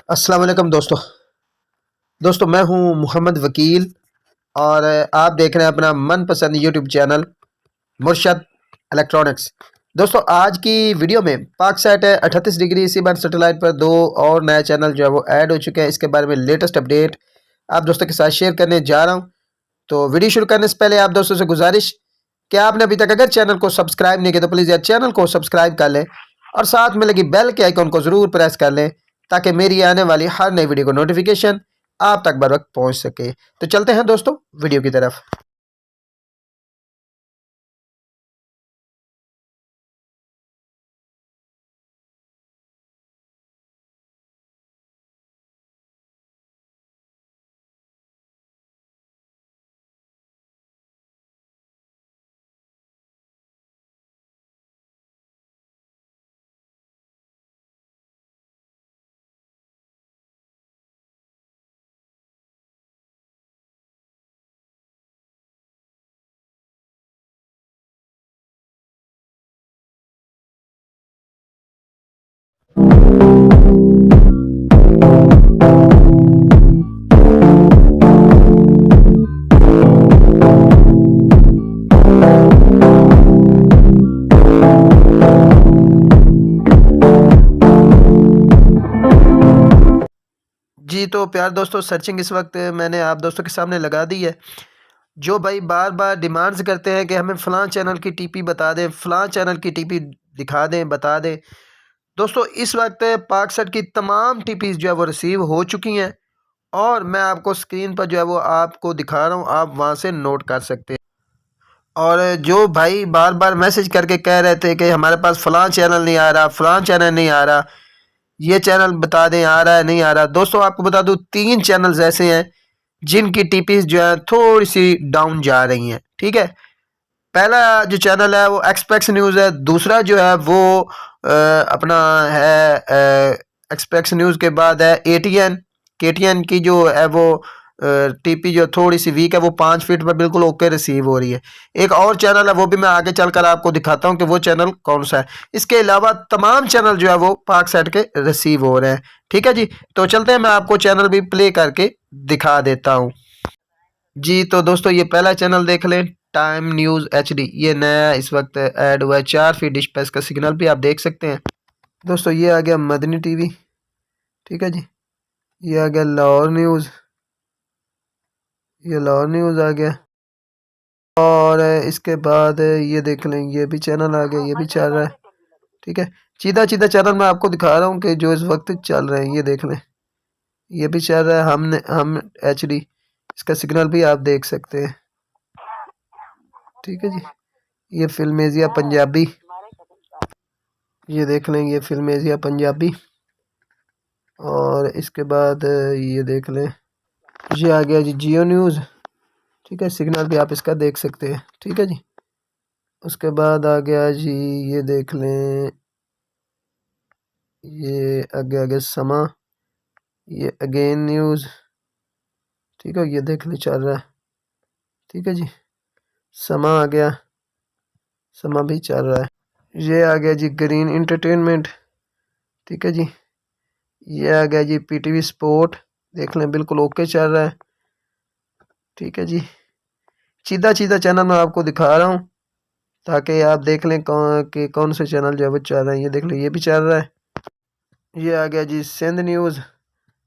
अस्सलाम वालेकुम दोस्तों मैं हूं मोहम्मद वकील और आप देख रहे हैं अपना मनपसंद यूट्यूब चैनल मुर्शद इलेक्ट्रॉनिक्स। दोस्तों आज की वीडियो में पाकसैट 38 डिग्री इसी बार सैटेलाइट पर दो और नए चैनल जो है वो ऐड हो चुके हैं। इसके बारे में लेटेस्ट अपडेट आप दोस्तों के साथ शेयर करने जा रहा हूं। तो वीडियो शुरू करने से पहले आप दोस्तों से गुजारिश कि आपने अभी तक अगर चैनल को सब्सक्राइब नहीं किया तो प्लीज़ यार चैनल को सब्सक्राइब कर लें और साथ में लगी बेल के आइकॉन को ज़रूर प्रेस कर लें ताकि मेरी आने वाली हर नई वीडियो को नोटिफिकेशन आप तक बर वक्त पहुँच सके। तो चलते हैं दोस्तों वीडियो की तरफ। जी तो प्यार दोस्तों, सर्चिंग इस वक्त मैंने आप दोस्तों के सामने लगा दी है। जो भाई बार बार डिमांड्स करते हैं कि हमें फ़लाँ चैनल की टीपी बता दें, फ़लाँ चैनल की टीपी दिखा दें, बता दें। दोस्तों इस वक्त पाकसेट की तमाम टीपीज़ जो है वो रिसीव हो चुकी हैं और मैं आपको स्क्रीन पर जो है वो आपको दिखा रहा हूँ, आप वहाँ से नोट कर सकते हैं। और जो भाई बार बार मैसेज करके कह रहे थे कि हमारे पास फ़लाँ चैनल नहीं आ रहा, फ़लाँ चैनल नहीं आ रहा, ये चैनल बता दें आ रहा है नहीं आ रहा। दोस्तों आपको बता दूं 3 चैनल्स ऐसे हैं जिनकी टीपीज़ जो है थोड़ी सी डाउन जा रही हैं। ठीक है, पहला जो चैनल है वो एक्सपेक्स न्यूज़ है, दूसरा जो है वो अपना है एक्सपेक्स न्यूज़ के बाद है एटीएन। केटीएन की जो है वो टीपी जो थोड़ी सी वीक है, वो 5 फीट पर बिल्कुल ओके रिसीव हो रही है। एक और चैनल है, वो भी मैं आगे चलकर आपको दिखाता हूँ कि वो चैनल कौन सा है। इसके अलावा तमाम चैनल जो है वो पाकसेट के रिसीव हो रहे हैं। ठीक है जी, तो चलते हैं, मैं आपको चैनल भी प्ले करके दिखा देता हूँ। जी तो दोस्तों ये पहला चैनल देख लें, टाइम न्यूज़ एचडी। ये नया इस वक्त ऐड हुआ है, 4 फीट डिश पे इसका सिग्नल भी आप देख सकते हैं। दोस्तों ये आ गया मदनी टीवी। ठीक है जी, ये आ गया लाहौर न्यूज़, ये लाहौर न्यूज़ आ गया। और इसके बाद ये देख लें, ये भी चैनल आ गया, ये भी चल रहा है। ठीक है, सीधा सीधा चैनल मैं आपको दिखा रहा हूँ कि जो इस वक्त चल रहे हैं। ये देख लें, ये भी चल रहा है, हम एचडी, इसका सिग्नल भी आप देख सकते हैं। ठीक है जी, ये फिल्मेजिया पंजाबी, ये देख लें, ये फिल्मेजिया पंजाबी। और इसके बाद ये देख लें, ये आ गया जी जियो न्यूज़। ठीक है, सिग्नल भी आप इसका देख सकते हैं। ठीक है जी, उसके बाद आ गया जी, ये देख लें, ये आगे आगे समा, ये अगेन न्यूज़। ठीक है, ये देख लें चल रहा है। ठीक है जी, समा आ गया, समा भी चल रहा है। ये आ गया जी ग्रीन इंटरटेनमेंट। ठीक है जी, ये आ गया जी पीटीवी स्पोर्ट, देख लें बिल्कुल ओके चल रहा है। ठीक है जी, सीधा सीधा चैनल मैं आपको दिखा रहा हूँ ताकि आप देख लें कौन से चैनल जो है वो चल रहे हैं। ये देख लें, ये भी चल रहा है। ये आ गया जी सिंध न्यूज़।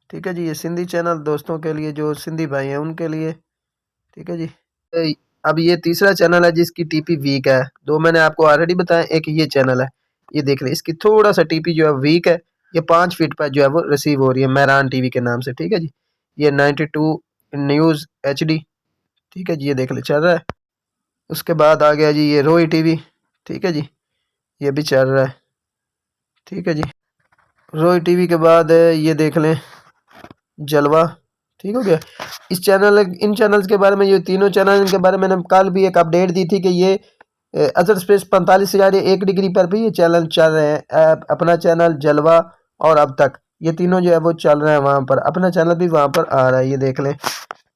ठीक है जी, ये सिंधी चैनल दोस्तों के लिए, जो सिंधी भाई हैं उनके लिए। ठीक है जी, अब ये तीसरा चैनल है जिसकी टीपी वीक है। दो मैंने आपको ऑलरेडी बताया, एक ये चैनल है, ये देख लें, इसकी थोड़ा सा टीपी जो है वीक है। ये 5 फीट पर जो है वो रिसीव हो रही है मेहरान टीवी के नाम से। ठीक है जी, ये 92 न्यूज़ एचडी। ठीक है जी, ये देख ले चल रहा है। उसके बाद आ गया जी ये रोई टीवी। ठीक है जी, ये भी चल रहा है। ठीक है जी, रोई टीवी के बाद ये देख लें जलवा। ठीक हो गया। इस चैनल इन चैनल्स के बारे में, ये तीनों चैनल के बारे में मैंने कल भी एक अपडेट दी थी कि ये अजर स्पेस 45,1 डिग्री पर भी ये चैनल चल रहे हैं। अपना चैनल जलवा और अब तक, ये तीनों जो है वो चल रहे हैं वहाँ पर। अपना चैनल भी वहाँ पर आ रहा है, ये देख लें।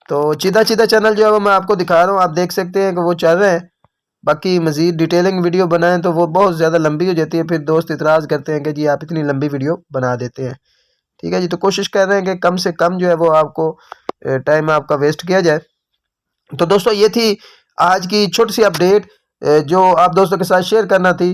तो सीधा सीधा चैनल जो है वो मैं आपको दिखा रहा हूँ, आप देख सकते हैं कि वो चल रहे हैं। बाकी मज़ीद डिटेलिंग वीडियो बनाएं तो वो बहुत ज़्यादा लंबी हो जाती है, फिर दोस्त इतराज़ करते हैं कि जी आप इतनी लंबी वीडियो बना देते हैं। ठीक है जी। तो कोशिश कर रहे हैं कि कम से कम जो है वो आपको टाइम आपका वेस्ट किया जाए। तो दोस्तों ये थी आज की छोटी सी अपडेट जो आप दोस्तों के साथ शेयर करना थी।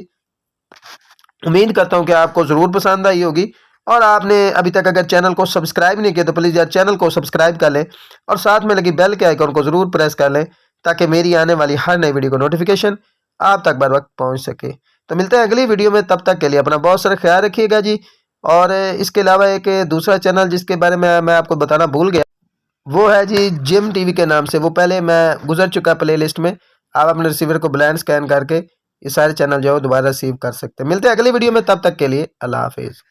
उम्मीद करता हूं कि आपको ज़रूर पसंद आई होगी। और आपने अभी तक अगर चैनल को सब्सक्राइब नहीं किया तो प्लीज़ यार चैनल को सब्सक्राइब कर लें और साथ में लगी बेल के आइकॉन को ज़रूर प्रेस कर लें ताकि मेरी आने वाली हर नई वीडियो को नोटिफिकेशन आप तक बर वक्त पहुँच सके। तो मिलते हैं अगली वीडियो में, तब तक के लिए अपना बहुत सारा ख्याल रखिएगा जी। और इसके अलावा एक दूसरा चैनल जिसके बारे में मैं आपको बताना भूल गया, वो है जी जिम टीवी के नाम से। वो पहले मैं गुजर चुका प्ले लिस्ट में। आप अपने रिसीवर को ब्लाइंड स्कैन करके ये सारे चैनल जो है दोबारा रिसीव कर सकते हैं। मिलते हैं अगली वीडियो में, तब तक के लिए अल्लाह हाफिज़।